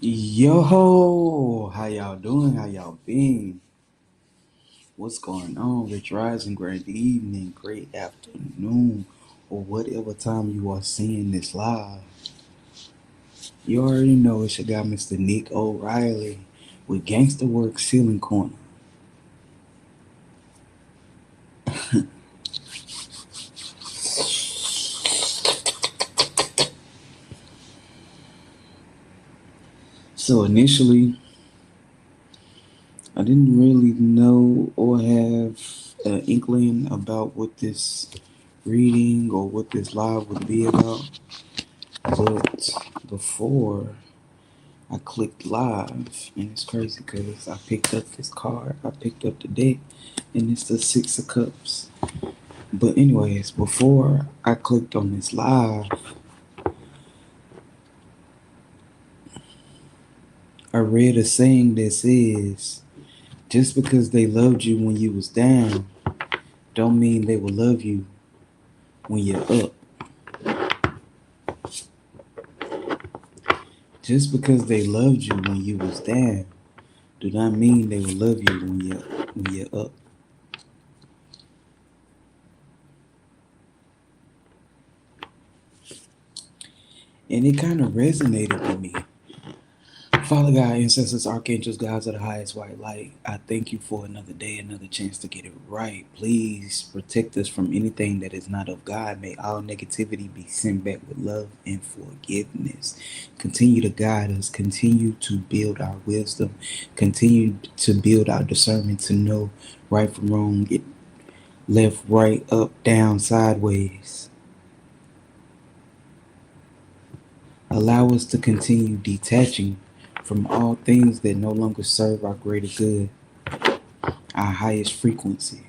Yo, how y'all doing? How y'all been? What's going on? Rich Rising, great evening, great afternoon, or whatever time you are seeing this live. You already know it's your guy, Mr. Nick O'Reilly, with Gangsta Work Ceiling Corner. So initially, I didn't really know or have an inkling about what this reading or what this live would be about, but before I clicked live, and it's crazy because I picked up this card, I picked up the deck, and it's the Six of Cups. But anyways, before I clicked on this live, I read a saying that says, just because they loved you when you was down, don't mean they will love you when you're up. Just because they loved you when you was down, do not mean they will love you when you're up. And it kind of resonated with me. Father God, ancestors, archangels, gods of the highest white light, I thank you for another day, another chance to get it right. Please protect us from anything that is not of God. May all negativity be sent back with love and forgiveness. Continue to guide us. Continue to build our wisdom. Continue to build our discernment to know right from wrong, get left, right, up, down, sideways. Allow us to continue detaching from all things that no longer serve our greater good, our highest frequencies.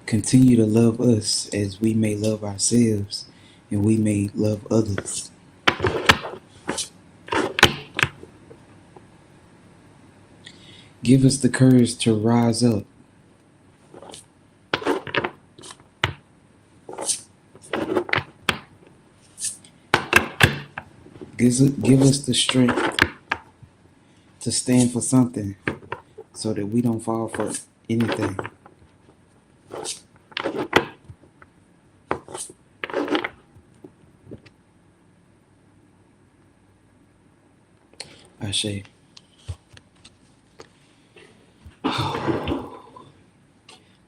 Continue to love us as we may love ourselves and we may love others. Give us the courage to rise up. Give us the strength to stand for something so that we don't fall for anything. Ashe. How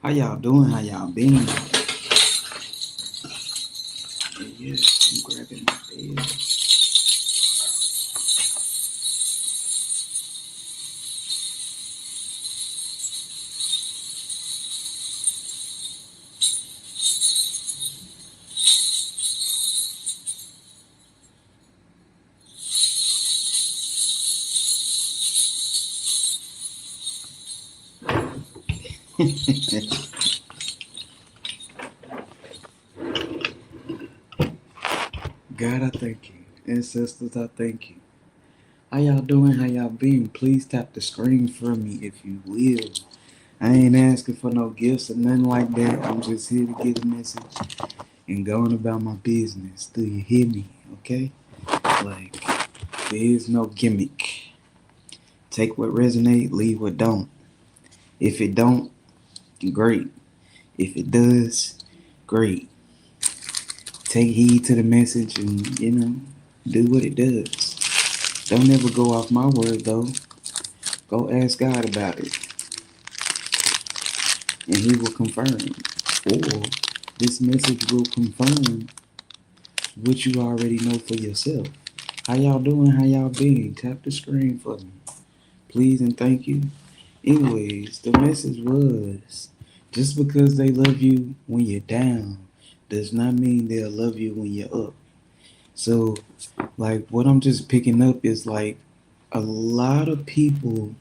y'all doing? How y'all been? Yes, I'm grabbing my bed. God, I thank you. Ancestors, I thank you. How y'all doing? How y'all been? Please tap the screen for me if you will. I ain't asking for no gifts or nothing like that. I'm just here to get a message and going about my business. Do you hear me? Okay? Like, there is no gimmick. Take what resonate, leave what don't. If it don't, great. If it does, great. Take heed to the message and, do what it does. Don't ever go off my word though. Go ask God about it, and He will confirm. Or this message will confirm what you already know for yourself. How y'all doing? How y'all been? Tap the screen for me, please and thank you. Anyways, the message was, just because they love you when you're down does not mean they'll love you when you're up. So, like, what I'm just picking up is like a lot of people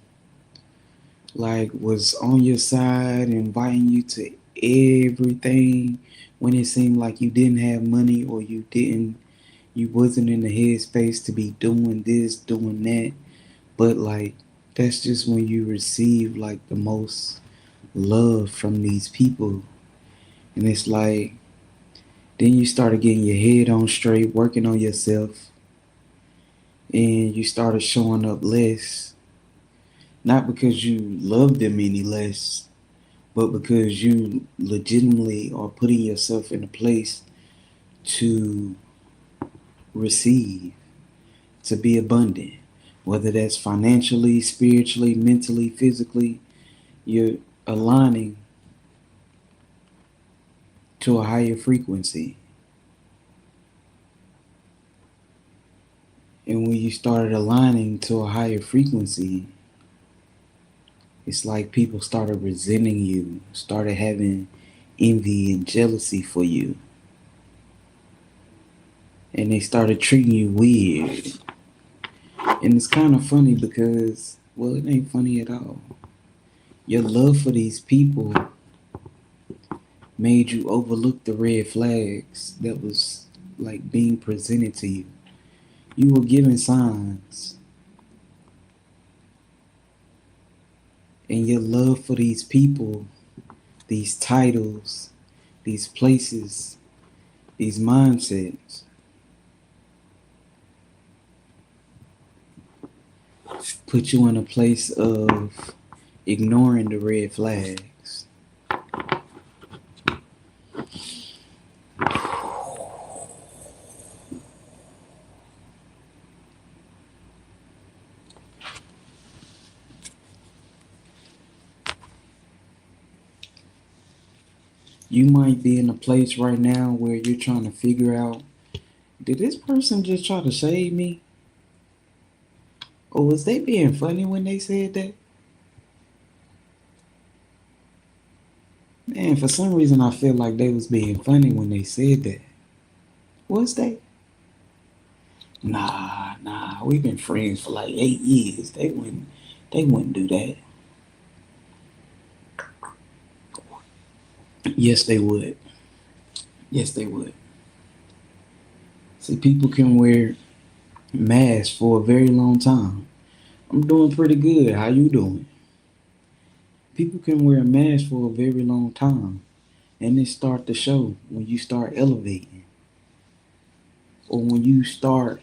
like was on your side, inviting you to everything when it seemed like you didn't have money or you wasn't in the headspace to be doing this, doing that. But like, that's just when you receive like the most love from these people. And it's like, Then you started getting your head on straight, working on yourself, and you started showing up less, not because you love them any less, but because you legitimately are putting yourself in a place to receive, to be abundant, whether that's financially, spiritually, mentally, physically. You're aligning to a higher frequency. And when you started aligning to a higher frequency, it's like people started resenting you, started having envy and jealousy for you. And they started treating you weird. And it's kind of funny because, well, it ain't funny at all. Your love for these people made you overlook the red flags that was like being presented to you. You were given signs. And your love for these people, these titles, these places, these mindsets put you in a place of ignoring the red flags. You might be in a place right now where you're trying to figure out, did this person just try to shade me? Or was they being funny when they said that? Man, for some reason I feel like they was being funny when they said that. Was they? Nah, we've been friends for like 8 years. They wouldn't do that. Yes, they would. Yes, they would. See, people can wear masks for a very long time. I'm doing pretty good. How you doing? People can wear a mask for a very long time, and it start to show when you start elevating, or when you start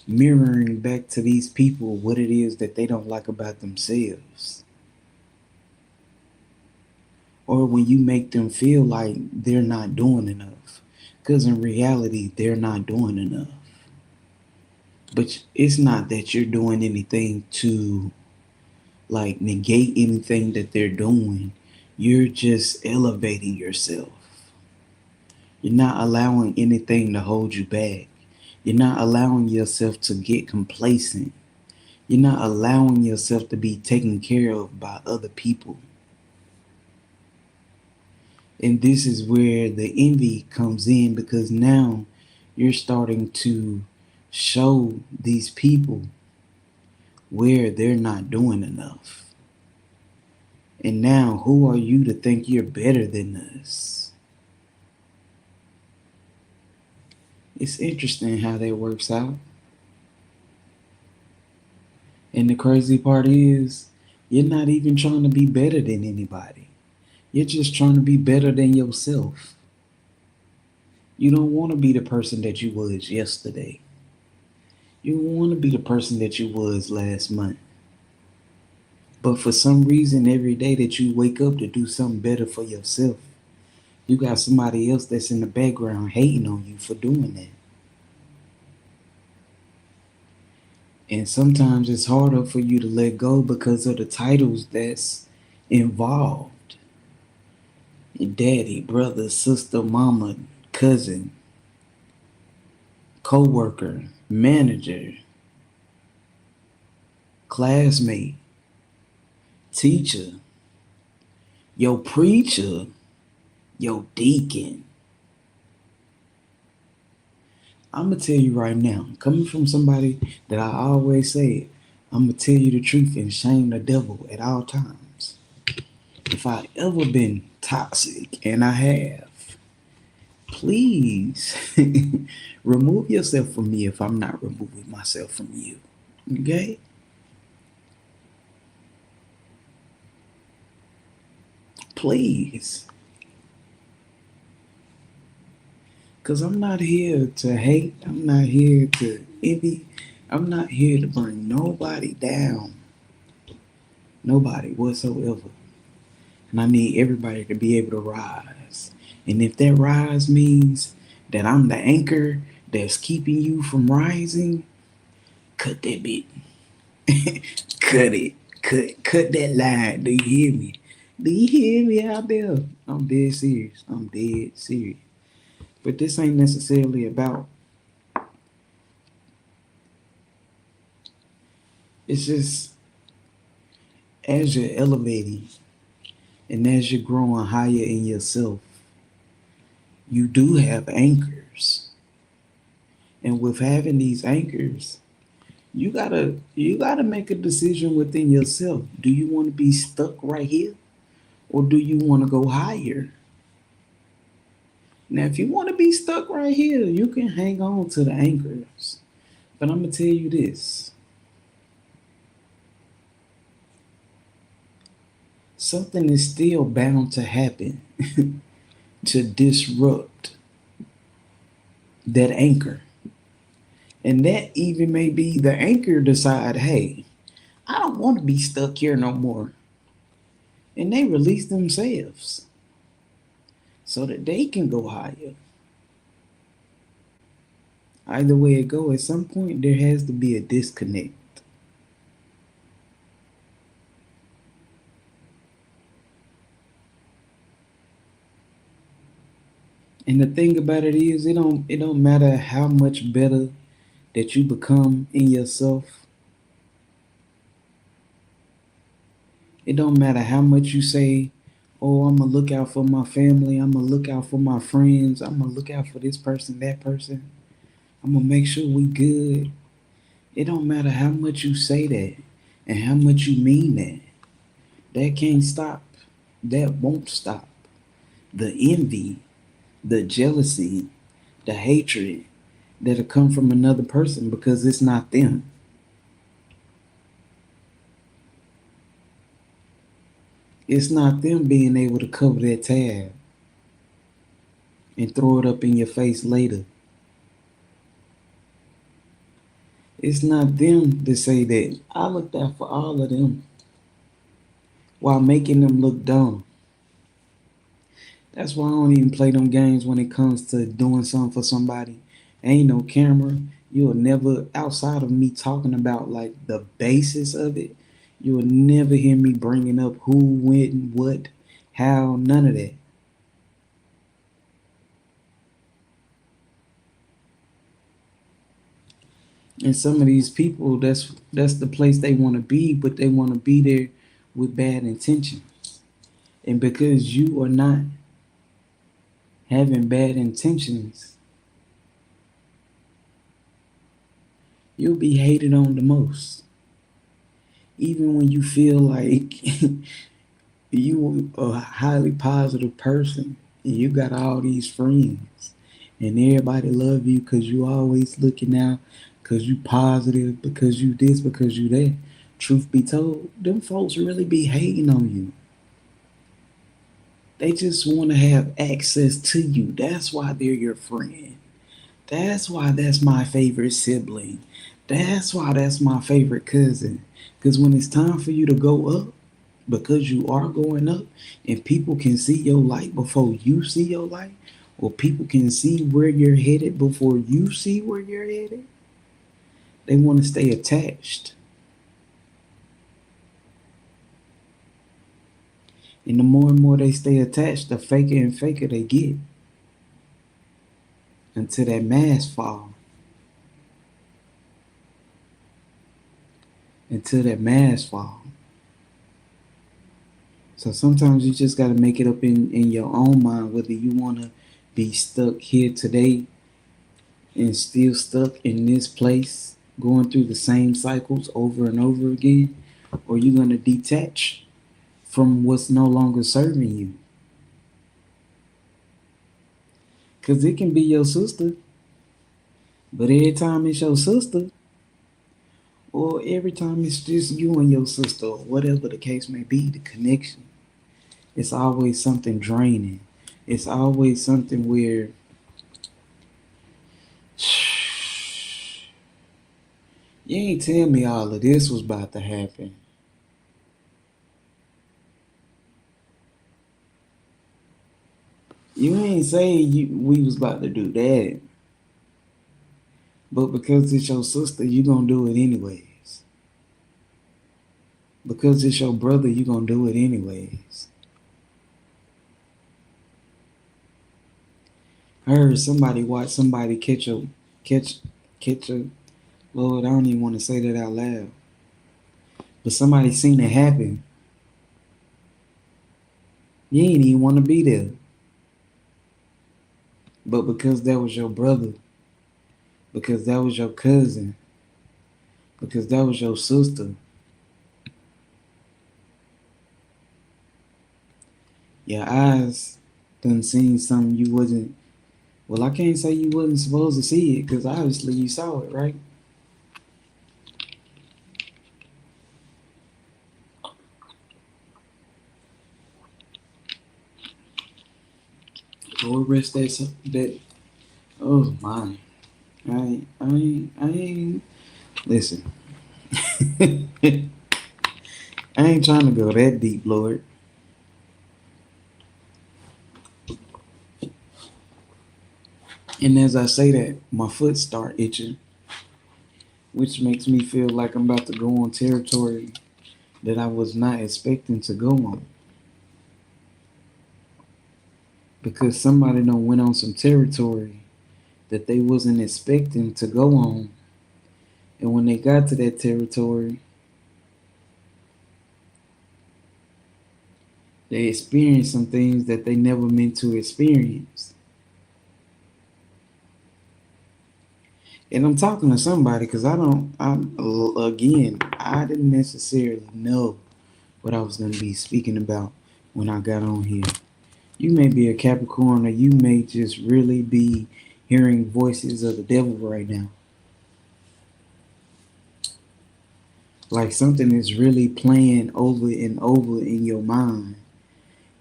mirroring back to these people what it is that they don't like about themselves, or when you make them feel like they're not doing enough, because in reality they're not doing enough. But it's not that you're doing anything to like negate anything that they're doing. You're just elevating yourself. You're not allowing anything to hold you back. You're not allowing yourself to get complacent. You're not allowing yourself to be taken care of by other people. And this is where the envy comes in, because now you're starting to show these people where they're not doing enough. And now, who are you to think you're better than us? It's interesting how that works out. And the crazy part is, you're not even trying to be better than anybody. You're just trying to be better than yourself. You don't want to be the person that you was yesterday. You don't want to be the person that you was last month. But for some reason, every day that you wake up to do something better for yourself, you got somebody else that's in the background hating on you for doing that. And sometimes it's harder for you to let go because of the titles that's involved. Your daddy, brother, sister, mama, cousin, co-worker, manager, classmate, teacher, your preacher, your deacon. I'm going to tell you right now, coming from somebody that I always say, I'm going to tell you the truth and shame the devil at all times. If I ever been toxic, and I have, please remove yourself from me if I'm not removing myself from you. Okay? Please. Because I'm not here to hate. I'm not here to envy. I'm not here to bring nobody down. Nobody whatsoever. And I need everybody to be able to rise. And if that rise means that I'm the anchor that's keeping you from rising, cut that bit. Cut it. Cut that line. Do you hear me? Do you hear me out there? I'm dead serious. I'm dead serious. But this ain't necessarily about. It's just as you're elevating and as you're growing higher in yourself, you do have anchors. And with having these anchors, you gotta make a decision within yourself. Do you want to be stuck right here? Or do you want to go higher? Now, if you want to be stuck right here, you can hang on to the anchors. But I'm going to tell you this, something is still bound to happen to disrupt that anchor. And that even may be the anchor decide, hey, I don't want to be stuck here no more. And they release themselves so that they can go higher. Either way it go, at some point there has to be a disconnect. And the thing about it is, it don't matter how much better that you become in yourself. It don't matter how much you say, "Oh, I'm gonna look out for my family. I'm gonna look out for my friends. I'm gonna look out for this person, that person. I'm gonna make sure we good." It don't matter how much you say that and how much you mean that. That can't stop. That won't stop. The envy, the jealousy, the hatred that'll come from another person because it's not them. It's not them being able to cover that tab and throw it up in your face later. It's not them to say that I looked out for all of them while making them look dumb. That's why I don't even play them games when it comes to doing something for somebody. Ain't no camera. You'll never, outside of me talking about like the basis of it, you'll never hear me bringing up who, when, what, how, none of that. And some of these people, that's the place they want to be, but they want to be there with bad intentions. And because you are not having bad intentions, you'll be hated on the most. Even when you feel like you a highly positive person and you got all these friends and everybody love you because you always looking out, because you positive, because you this, because you that. Truth be told, them folks really be hating on you. They just want to have access to you. That's why they're your friend. That's why that's my favorite sibling. That's why that's my favorite cousin. Because when it's time for you to go up, because you are going up, and people can see your light before you see your light, or people can see where you're headed before you see where you're headed, they want to stay attached. And the more and more they stay attached, the faker and faker they get until that mask fall. Until that mask fall. So sometimes you just got to make it up in your own mind whether you want to be stuck here today and still stuck in this place, going through the same cycles over and over again, or you're going to detach from what's no longer serving you. Because it can be your sister, but every time it's your sister, or every time it's just you and your sister, or whatever the case may be, the connection, it's always something draining. It's always something where You ain't tell me all of this was about to happen. You ain't say we was about to do that. But because it's your sister, you gonna do it anyways. Because it's your brother, you gonna do it anyways. I heard somebody watch somebody catch catch a Lord, I don't even want to say that out loud. But somebody seen it happen. You ain't even want to be there. But because that was your brother, because that was your cousin, because that was your sister, your eyes done seen something you wasn't. Well, I can't say you wasn't supposed to see it because obviously you saw it, right? Lord rest that. Oh my! I ain't. Listen, I ain't trying to go that deep, Lord. And as I say that, my foot start itching, which makes me feel like I'm about to go on territory that I was not expecting to go on. Because somebody done went on some territory that they wasn't expecting to go on. And when they got to that territory, they experienced some things that they never meant to experience. And I'm talking to somebody because I didn't necessarily know what I was going to be speaking about when I got on here. You may be a Capricorn or you may just really be hearing voices of the devil right now. Like something is really playing over and over in your mind.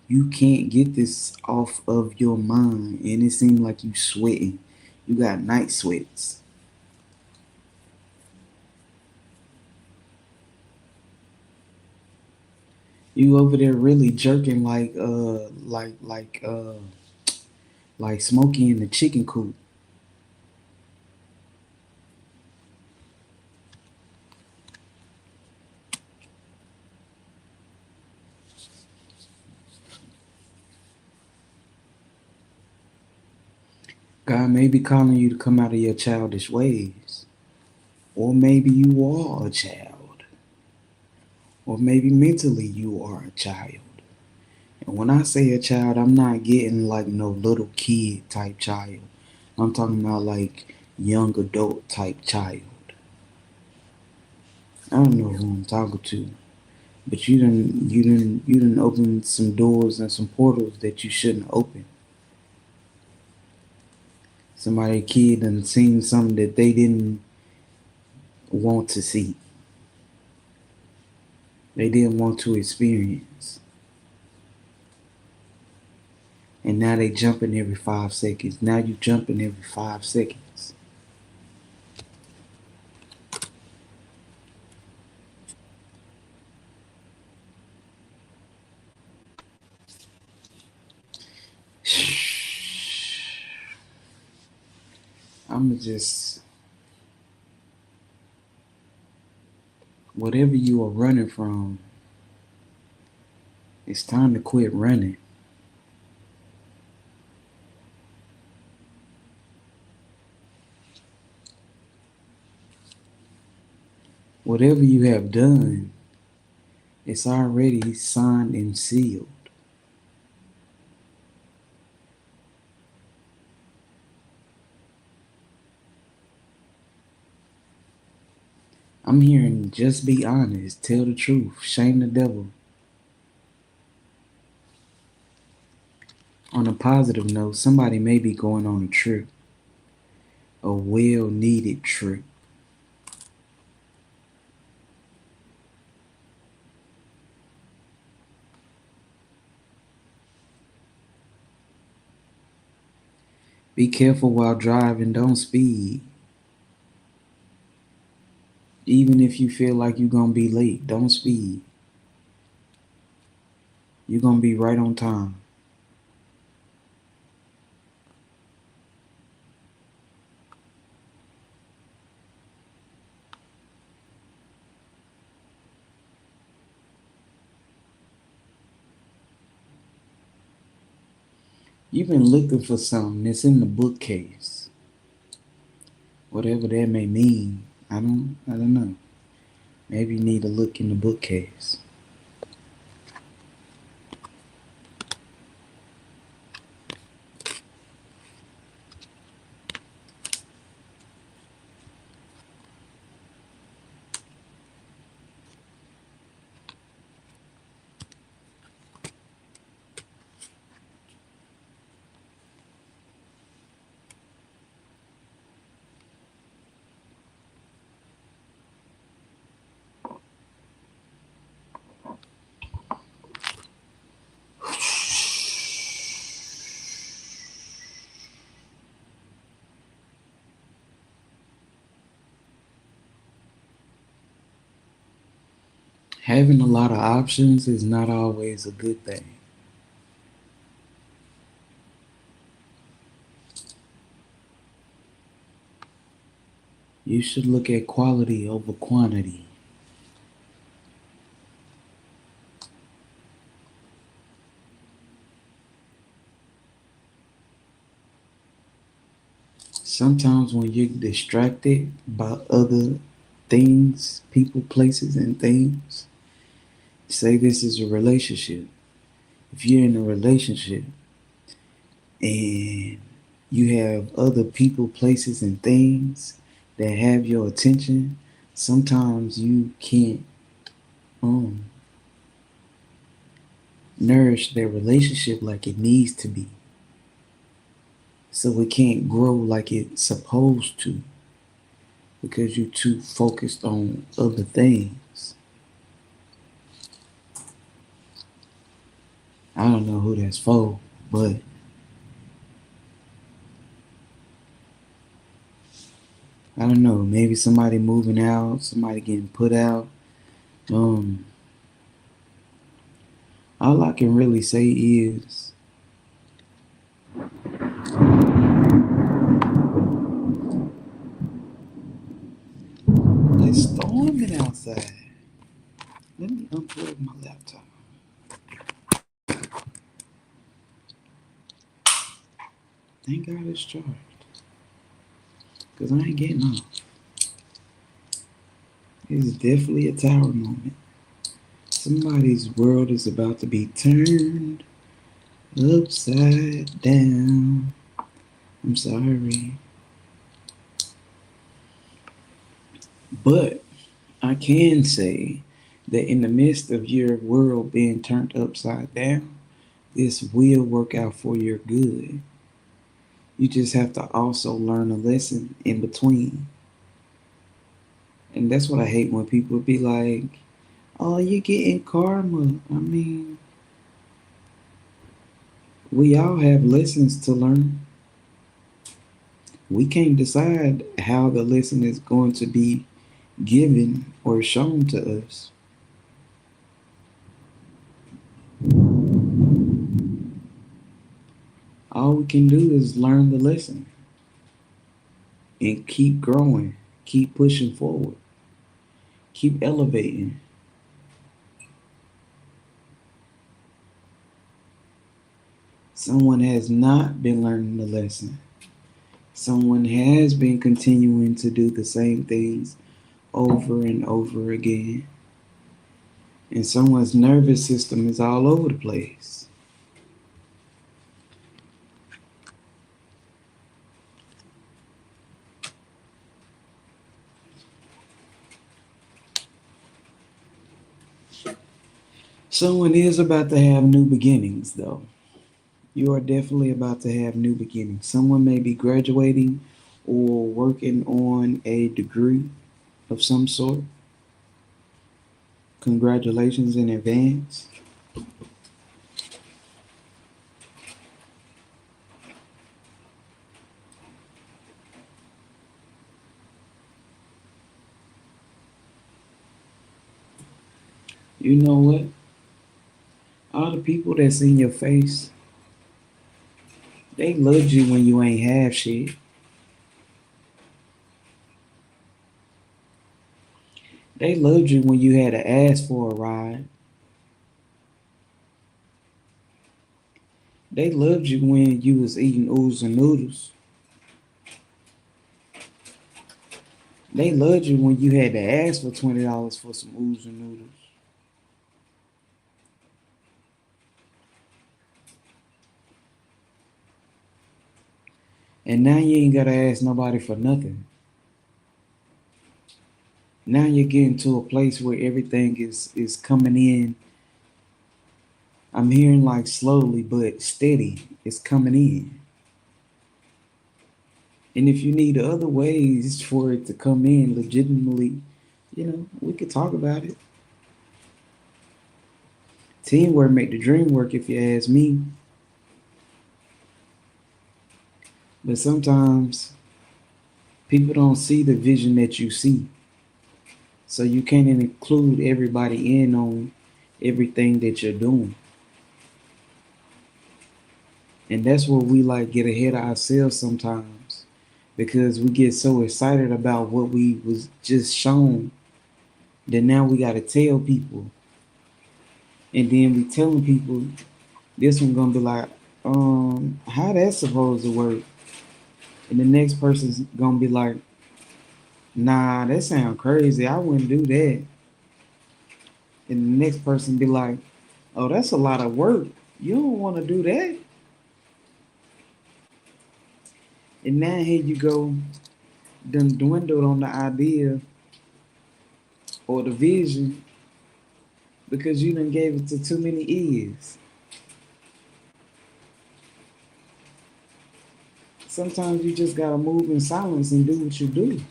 You can't get this off of your mind, and it seems like you sweating. You got night sweats. You over there really jerking like Smokey in the chicken coop. God may be calling you to come out of your childish ways. Or maybe you are a child. Or maybe mentally you are a child. And when I say a child, I'm not getting like no little kid type child. I'm talking about like young adult type child. I don't know who I'm talking to, but you done opened some doors and some portals that you shouldn't open. Somebody kid done seen something that they didn't want to see. They didn't want to experience. And now they jumping every 5 seconds. Now you jumping every 5 seconds. I'ma just whatever you are running from, it's time to quit running. Whatever you have done, it's already signed and sealed. I'm hearing just be honest, tell the truth, shame the devil. On a positive note, somebody may be going on a trip, a well needed trip. Be careful while driving, don't speed. Even if you feel like you're gonna be late, don't speed. You're gonna be right on time. You've been looking for something that's in the bookcase. Whatever that may mean. I don't know. Maybe you need to look in the bookcase. Having a lot of options is not always a good thing. You should look at quality over quantity. Sometimes when you're distracted by other things, people, places, and things, say this is a relationship. If you're in a relationship and you have other people, places, and things that have your attention, sometimes you can't um, nourish their relationship like it needs to be. So it can't grow like it's supposed to because you're too focused on other things. I don't know who that's for, but I don't know. Maybe somebody moving out, somebody getting put out. Um, all I can really say is it's storming outside. Let me unplug my laptop. Thank God it's charged. Because I ain't getting off. It's definitely a tower moment. Somebody's world is about to be turned upside down. I'm sorry. But I can say that in the midst of your world being turned upside down, this will work out for your good. You just have to also learn a lesson in between. And that's what I hate when people be like, oh, you're getting karma. I mean, we all have lessons to learn. We can't decide how the lesson is going to be given or shown to us. All we can do is learn the lesson and keep growing, keep pushing forward, keep elevating. Someone has not been learning the lesson. Someone has been continuing to do the same things over and over again. And someone's nervous system is all over the place. Someone is about to have new beginnings, though. You are definitely about to have new beginnings. Someone may be graduating or working on a degree of some sort. Congratulations in advance. You know what? All the people that's in your face, they loved you when you ain't have shit. They loved you when you had to ask for a ride. They loved you when you was eating oodles and noodles. They loved you when you had to ask for $20 for some oodles and noodles. And now you ain't gotta ask nobody for nothing. Now you're getting to a place where everything is coming in. I'm hearing like slowly but steady. It's coming in. And if you need other ways for it to come in legitimately, we could talk about it. Teamwork make the dream work, if you ask me. But sometimes people don't see the vision that you see. So you can't include everybody in on everything that you're doing. And that's where we like get ahead of ourselves sometimes because we get so excited about what we was just shown that now we gotta tell people. And then we telling people this one gonna be like, how that's supposed to work? And the next person's gonna be like, nah, that sound crazy. I wouldn't do that. And the next person be like, oh, that's a lot of work. You don't want to do that. And now here you go, done dwindled on the idea or the vision because you done gave it to too many ears. Sometimes you just gotta move in silence and do what you do.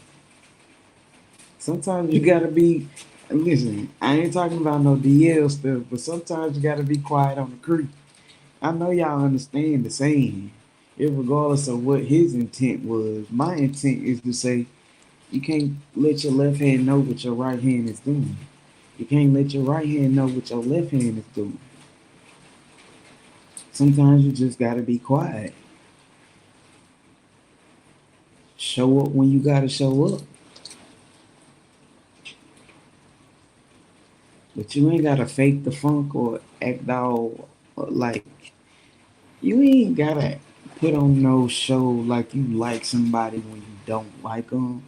Sometimes you gotta be, listen, I ain't talking about no DL stuff, but sometimes you gotta be quiet on the creek. I know y'all understand the saying, regardless of what his intent was. My intent is to say, you can't let your left hand know what your right hand is doing. You can't let your right hand know what your left hand is doing. Sometimes you just gotta be quiet. Show up when you gotta show up. But you ain't gotta fake the funk or act all like you ain't gotta put on no show like you like somebody when you don't like them.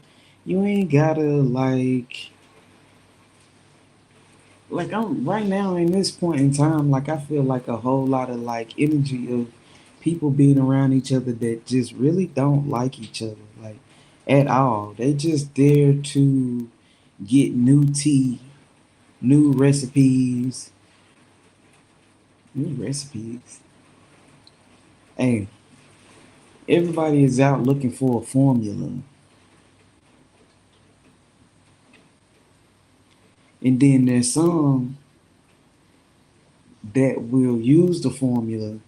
You ain't gotta like I'm right now in this point in time, like I feel like a whole lot of like energy of people being around each other that just really don't like each other, like at all. They just there to get new tea, new recipes, new recipes. Hey, everybody is out looking for a formula. And then there's some that will use the formula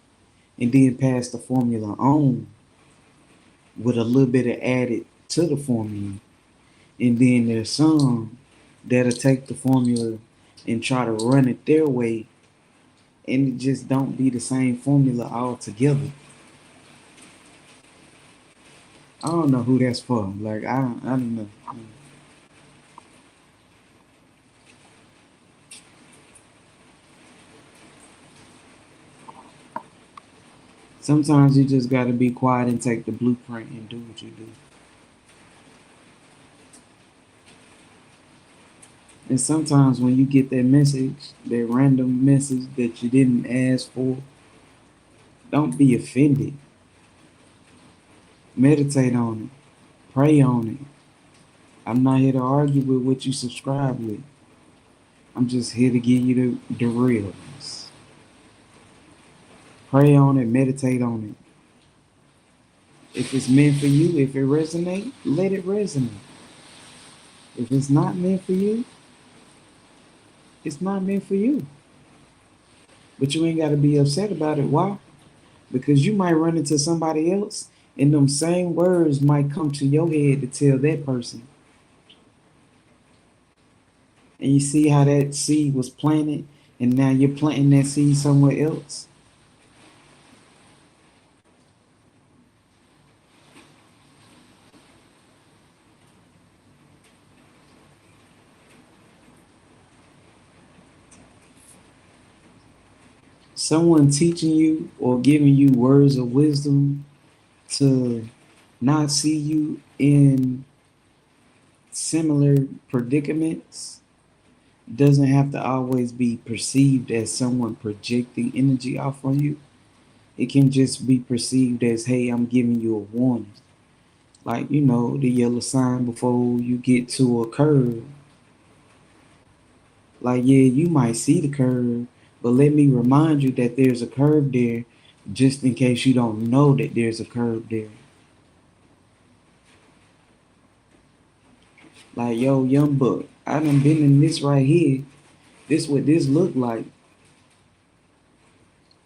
and then pass the formula on with a little bit of added to the formula. And then there's some that'll take the formula and try to run it their way and it just don't be the same formula altogether. I don't know who that's for. Like I don't know. Sometimes you just gotta be quiet and take the blueprint and do what you do. And sometimes when you get that message, that random message that you didn't ask for, don't be offended. Meditate on it. Pray on it. I'm not here to argue with what you subscribe with. I'm just here to give you the realness. Pray on it, meditate on it. If it's meant for you, if it resonates, let it resonate. If it's not meant for you, it's not meant for you. But you ain't got to be upset about it. Why? Because you might run into somebody else and them same words might come to your head to tell that person. And you see how that seed was planted, and now you're planting that seed somewhere else. Someone teaching you or giving you words of wisdom to not see you in similar predicaments doesn't have to always be perceived as someone projecting energy off on you. It can just be perceived as, hey, I'm giving you a warning. Like, the yellow sign before you get to a curve. Like, yeah, you might see the curve, but let me remind you that there's a curve there just in case you don't know that there's a curve there. Like, yo, young buck, I done been in this right here. This what this look like.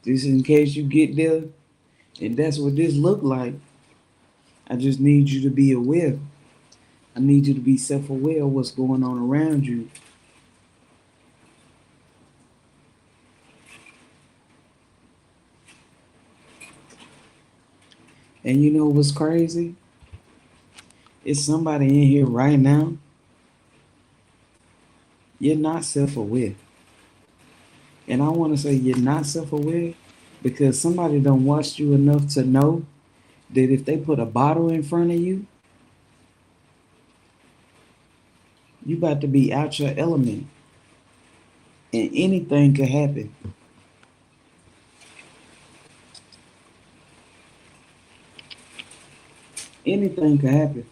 This in case you get there, and that's what this look like. I just need you to be aware. I need you to be self-aware of what's going on around you. And you know what's crazy? It's somebody in here right now. You're not self-aware. And I want to say you're not self-aware because somebody don't watch you enough to know that if they put a bottle in front of you, you about to be out your element. And anything could happen. Anything could happen.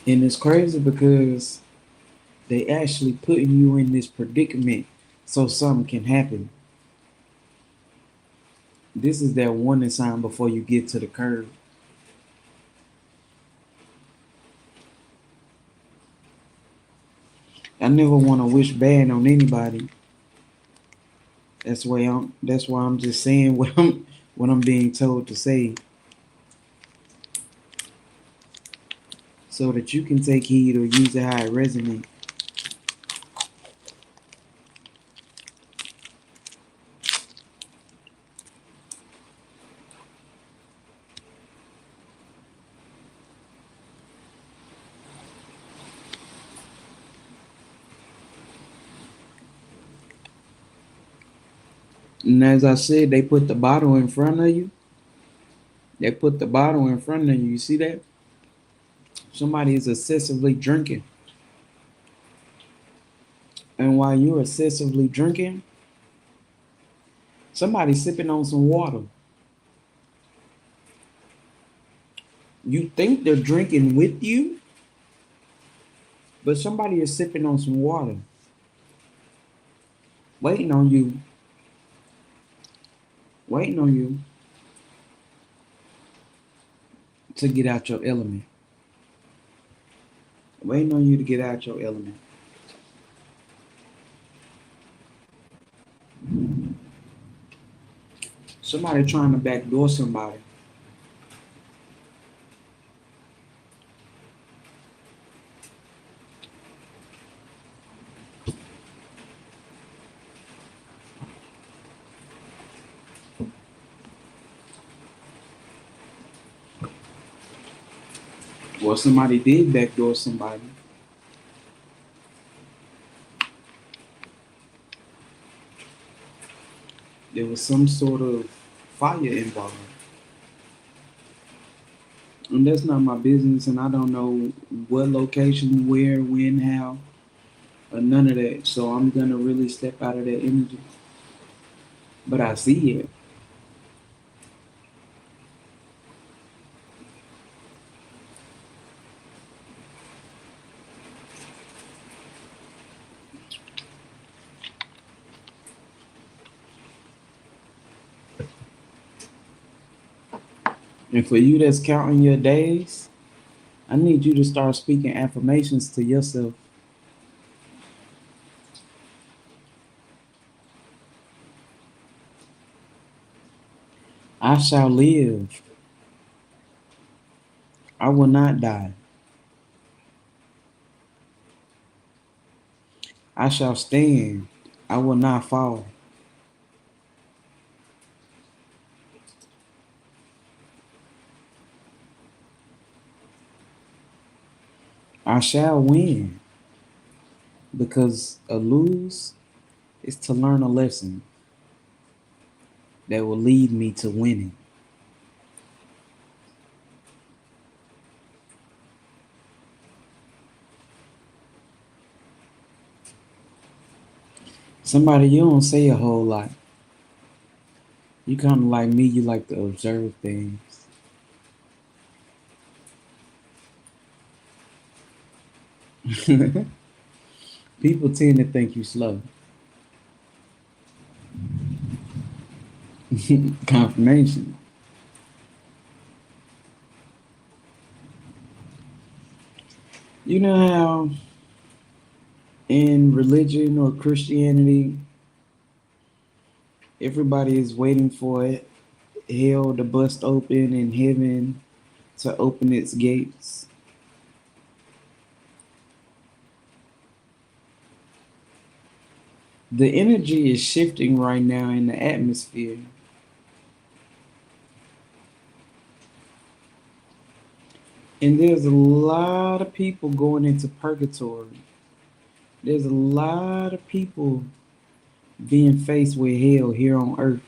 And it's crazy because they actually putting you in this predicament so something can happen. This is that warning sign before you get to the curve. I never want to wish bad on anybody. That's why I'm just saying what I'm being told to say so that you can take heed or use it how it resonates. And as I said, they put the bottle in front of you. They put the bottle in front of you. You see that? Somebody is excessively drinking. And while you're excessively drinking, somebody's sipping on some water. You think they're drinking with you, but somebody is sipping on some water, waiting on you, waiting on you to get out your element. Waiting on you to get out your element. Somebody trying to backdoor somebody. Or somebody did backdoor somebody. There was some sort of fire involved. And that's not my business, and I don't know what location, where, when, how, or none of that. So I'm gonna really step out of that energy. But I see it. And for you that's counting your days, I need you to start speaking affirmations to yourself. I shall live. I will not die. I shall stand. I will not fall. I shall win because a lose is to learn a lesson that will lead me to winning. Somebody, you don't say a whole lot. You kind of like me, you like to observe things. People tend to think you slow. Confirmation. You know how in religion or Christianity, everybody is waiting for it, hell to bust open and heaven to open its gates. The energy is shifting right now in the atmosphere. And there's a lot of people going into purgatory. There's a lot of people being faced with hell here on earth.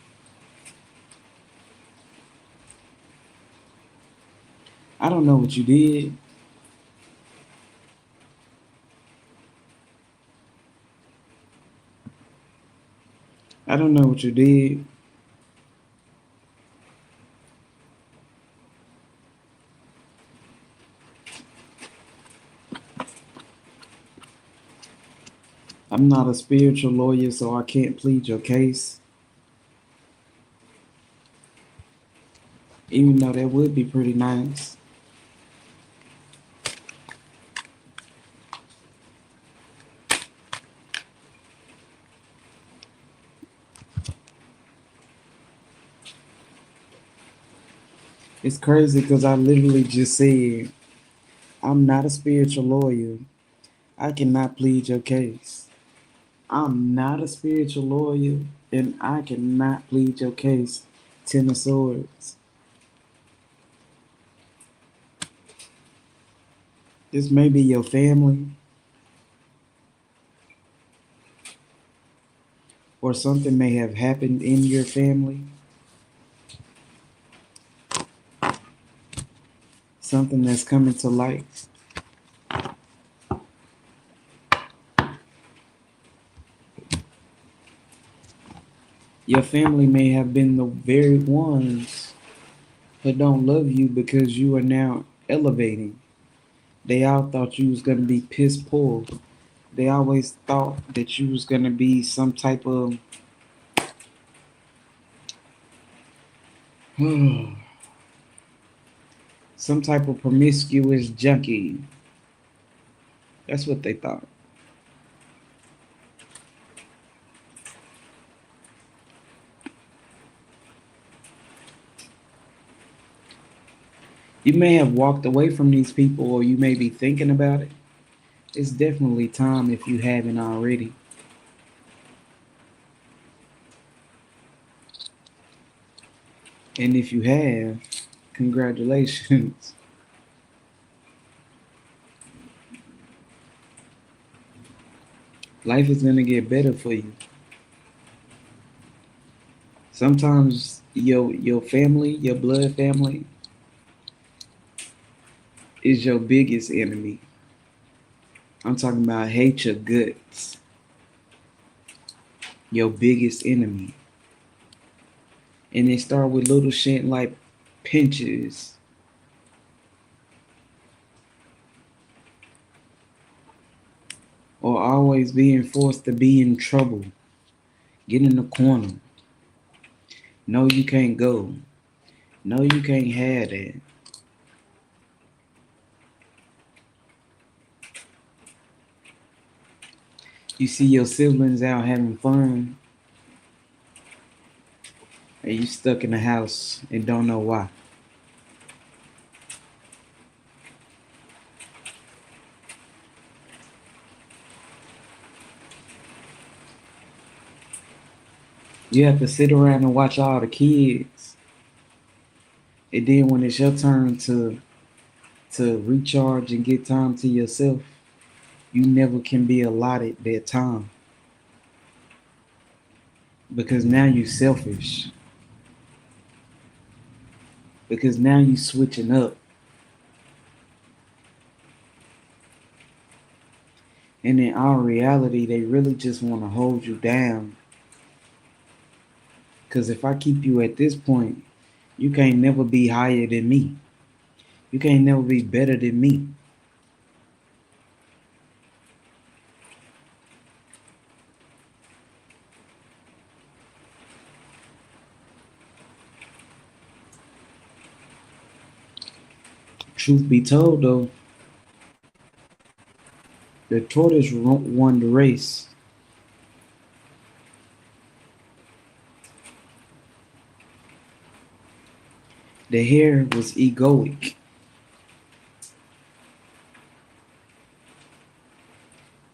I don't know what you did. I don't know what you did. I'm not a spiritual lawyer, so I can't plead your case. Even though that would be pretty nice. It's crazy because I literally just said, I'm not a spiritual lawyer. I cannot plead your case. I'm not a spiritual lawyer and I cannot plead your case. Ten of Swords. This may be your family or something may have happened in your family. Something that's coming to light. Your family may have been the very ones who don't love you because you are now elevating. They all thought you was gonna be piss poor. They always thought that you was gonna be some type of some type of promiscuous junkie. That's what they thought. You may have walked away from these people or you may be thinking about it. It's definitely time if you haven't already. And if you have, congratulations. Life is gonna get better for you. Sometimes your family, your blood family, is your biggest enemy. I'm talking about hate your guts. Your biggest enemy. And they start with little shit like pinches. Or always being forced to be in trouble. Get in the corner. No, you can't go. No, you can't have that. You see your siblings out having fun. and you stuck in the house and don't know why. You have to sit around and watch all the kids, and then when it's your turn to recharge and get time to yourself, you never can be allotted that time because now you selfish. Because now you switching up, and in our reality, they really just want to hold you down. Because if I keep you at this point, you can't never be higher than me. You can't never be better than me. Truth be told, though, the tortoise won the race. The hare was egoic.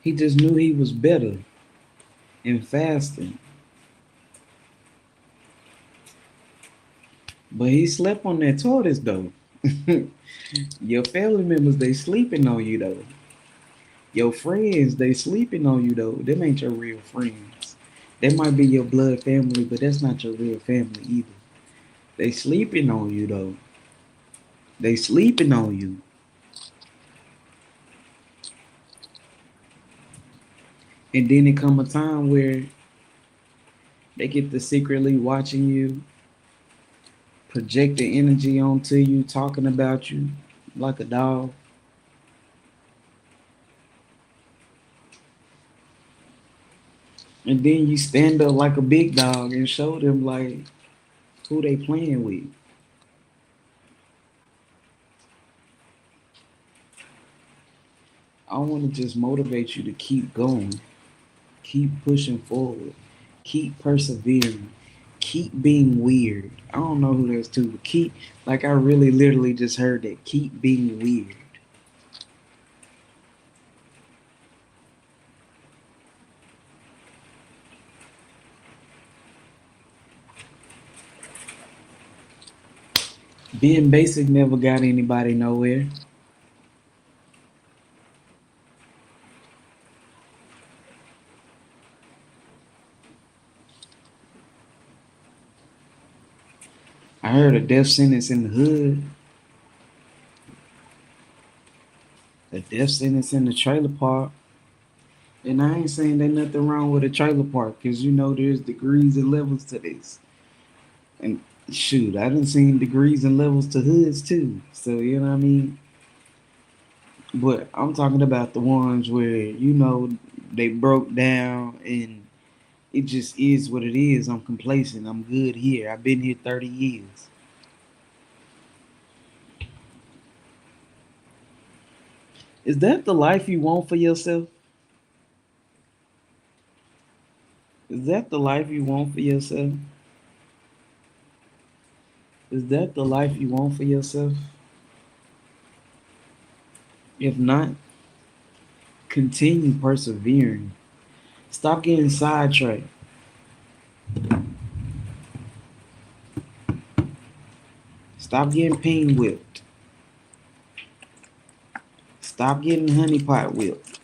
He just knew he was better and faster. But he slept on that tortoise, though. Your family members, they sleeping on you, though. Your friends, they sleeping on you, though. Them ain't your real friends. They might be your blood family, but that's not your real family either. They sleeping on you, though. They sleeping on you. And then it come a time where they get to secretly watching you, project the energy onto you, talking about you like a dog. And then you stand up like a big dog and show them like who they playing with. I want to just motivate you to keep going, keep pushing forward, keep persevering, keep being weird. I don't know who that's to, but keep, like I really literally just heard that. Keep being weird. Being basic never got anybody nowhere. I heard a death sentence in the hood, a death sentence in the trailer park. And I ain't saying there's nothing wrong with a trailer park, because you know there's degrees and levels to this. And shoot, I done seen degrees and levels to hoods too. So you know what I mean? But I'm talking about the ones where, they broke down and it just is what it is. I'm complacent. I'm good here. I've been here 30 years. Is that the life you want for yourself? Is that the life you want for yourself? Is that the life you want for yourself? If not, continue persevering. Stop getting sidetracked. Stop getting ping whipped. Stop getting honeypot whipped.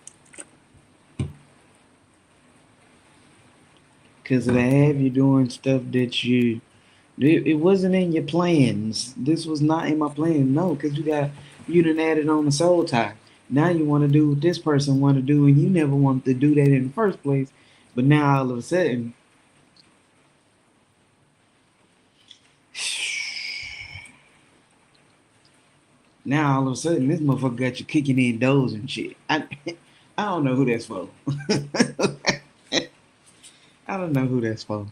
Because it'll have you doing stuff that it wasn't in your plans. This was not in my plan. No, because you done added on the soul tie. Now you want to do what this person want to do, and you never wanted to do that in the first place. But now all of a sudden, now all of a sudden, this motherfucker got you kicking in doors and shit. I don't know who that's for. I don't know who that's for.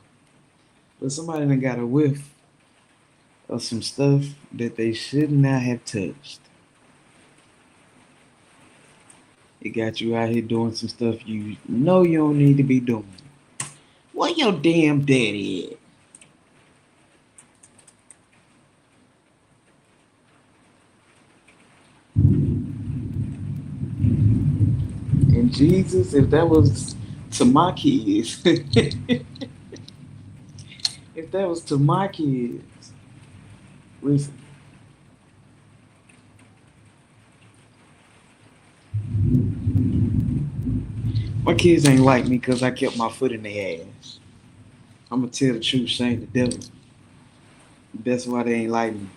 But somebody done got a whiff of some stuff that they should not have touched. It got you out here doing some stuff you know you don't need to be doing. Where your damn daddy at? And Jesus, if that was to my kids, if that was to my kids, listen, my kids ain't like me because I kept my foot in their ass. I'm gonna tell the truth, shame the devil. That's why they ain't like me.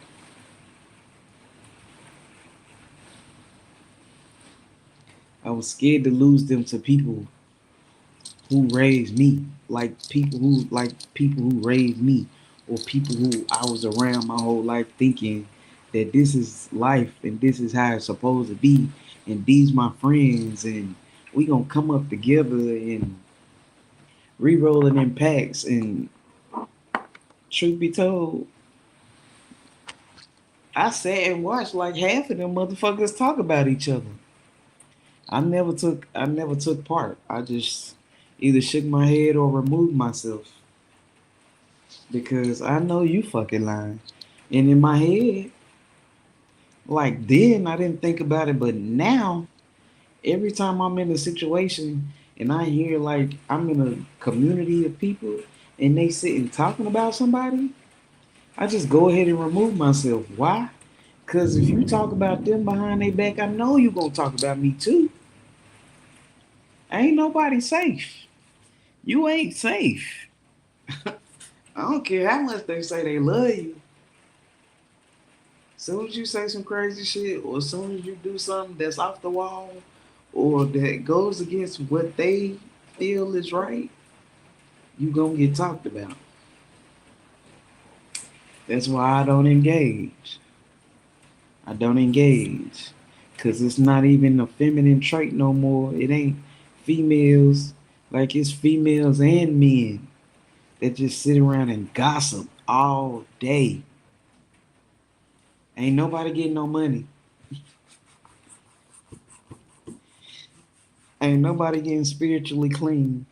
I was scared to lose them to people who raised me, people who raised me, or people who I was around my whole life, thinking that this is life and this is how it's supposed to be, and these my friends, and we gonna come up together and re-rolling in packs. And truth be told, I sat and watched like half of them motherfuckers talk about each other. I never took part. I just either shook my head or removed myself because I know you fucking lying. And in my head, like then I didn't think about it, but now every time I'm in a situation and I hear like I'm in a community of people and they sitting talking about somebody, I just go ahead and remove myself. Why? Because if you talk about them behind their back, I know you gonna talk about me too. Ain't nobody safe. You ain't safe. I don't care how much they say they love you. As soon as you say some crazy shit, or as soon as you do something that's off the wall, or that goes against what they feel is right, you gonna get talked about. That's why I don't engage. I don't engage. Cause it's not even a feminine trait no more. It ain't females, like it's females and men that just sit around and gossip all day. Ain't nobody getting no money. Ain't nobody getting spiritually clean.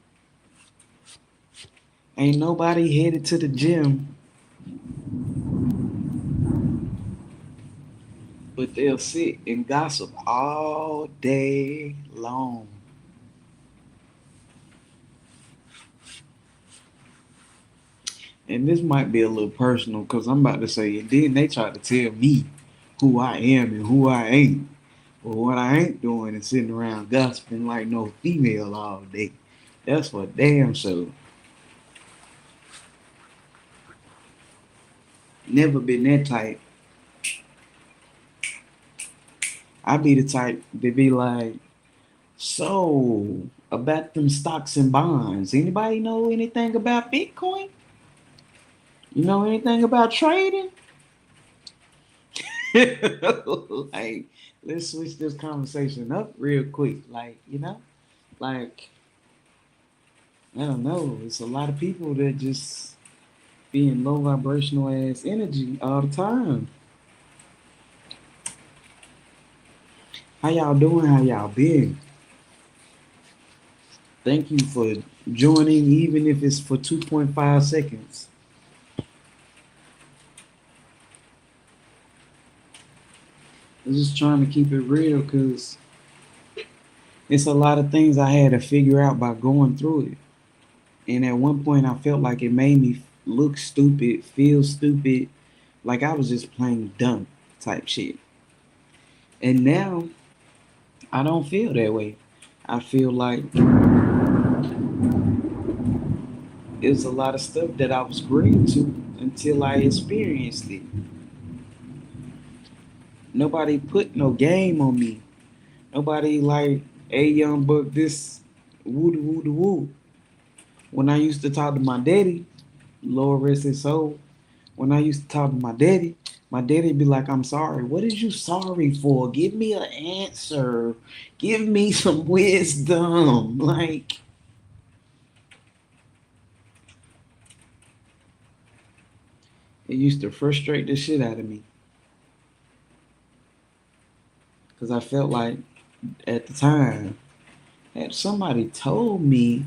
Ain't nobody headed to the gym, but they'll sit and gossip all day long. And this might be a little personal because I'm about to say, and then they try to tell me who I am and who I ain't. But what I ain't doing is sitting around gossiping like no female all day. That's for damn sure. Never been that type. I be the type to be like, so about them stocks and bonds. Anybody know anything about Bitcoin? You know anything about trading? Like, let's switch this conversation up real quick. Like, I don't know. It's a lot of people that just be in low vibrational ass energy all the time. How y'all doing? How y'all been? Thank you for joining, even if it's for 2.5 seconds. I'm just trying to keep it real because it's a lot of things I had to figure out by going through it. And at one point, I felt like it made me look stupid, feel stupid, like I was just playing dumb type shit. And now I don't feel that way. I feel like it's a lot of stuff that I was green to until I experienced it. Nobody put no game on me. Nobody like, hey, young buck, this woo woo woo. When I used to talk to my daddy, Lord rest his soul, when I used to talk to my daddy be like, I'm sorry. What is you sorry for? Give me an answer. Give me some wisdom. Like, it used to frustrate the shit out of me. Because I felt like at the time, had somebody told me,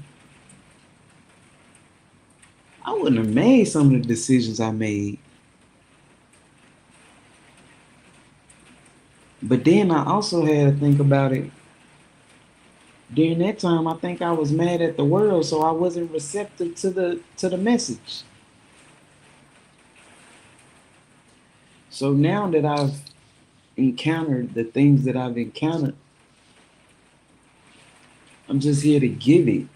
I wouldn't have made some of the decisions I made. But then I also had to think about it. During that time, I think I was mad at the world, so I wasn't receptive to the message. So now that I've encountered the things that I've encountered, I'm just here to give it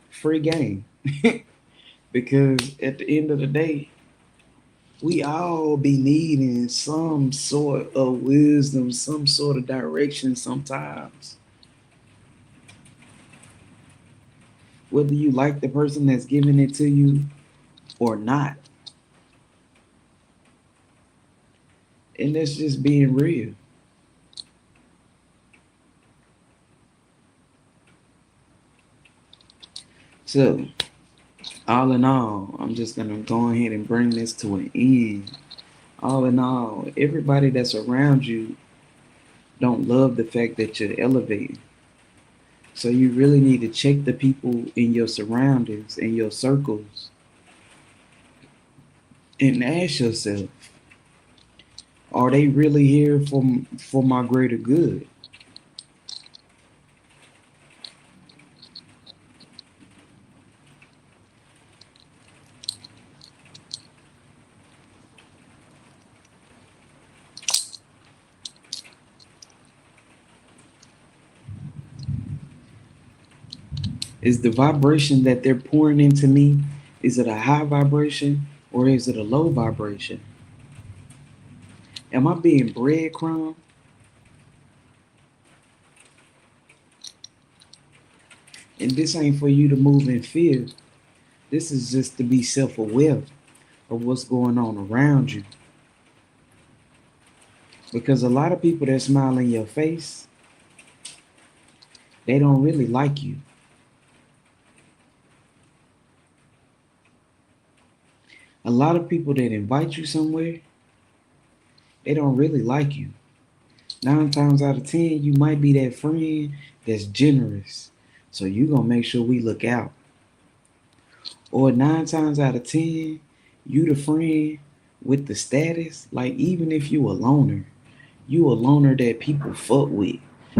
free game. Because at the end of the day, we all be needing some sort of wisdom, some sort of direction sometimes. Whether you like the person that's giving it to you or not. And that's just being real. So, all in all, I'm just going to go ahead and bring this to an end. All in all, everybody that's around you don't love the fact that you're elevating. So you really need to check the people in your surroundings, in your circles, and ask yourself, are they really here for my greater good? Is the vibration that they're pouring into me, is it a high vibration or is it a low vibration? Am I being breadcrumb? And this ain't for you to move in fear. This is just to be self-aware of what's going on around you. Because a lot of people that smile in your face, they don't really like you. A lot of people that invite you somewhere, they don't really like you. 9 times out of 10, you might be that friend that's generous. So you gonna make sure we look out. Or 9 times out of 10, you the friend with the status. Like even if you a loner that people fuck with.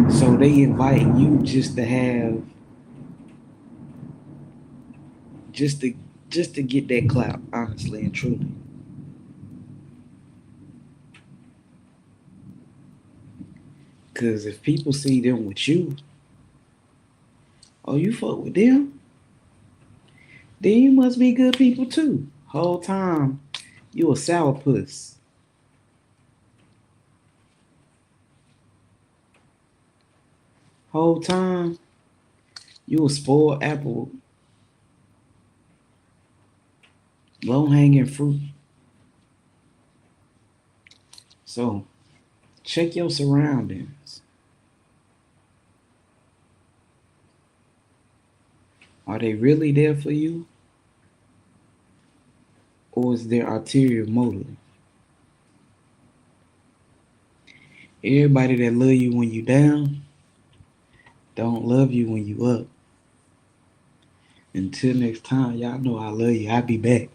So they invite you just to have just to just to get that clout, honestly and truly. Cause if people see them with you, oh you fuck with them, then you must be good people too. Whole time you a sourpuss. Whole time you a spoiled apple, low hanging fruit. So check your surroundings. Are they really there for you? Or is there ulterior motive? Everybody that love you when you down, don't love you when you up. Until next time, y'all know I love you. I'll be back.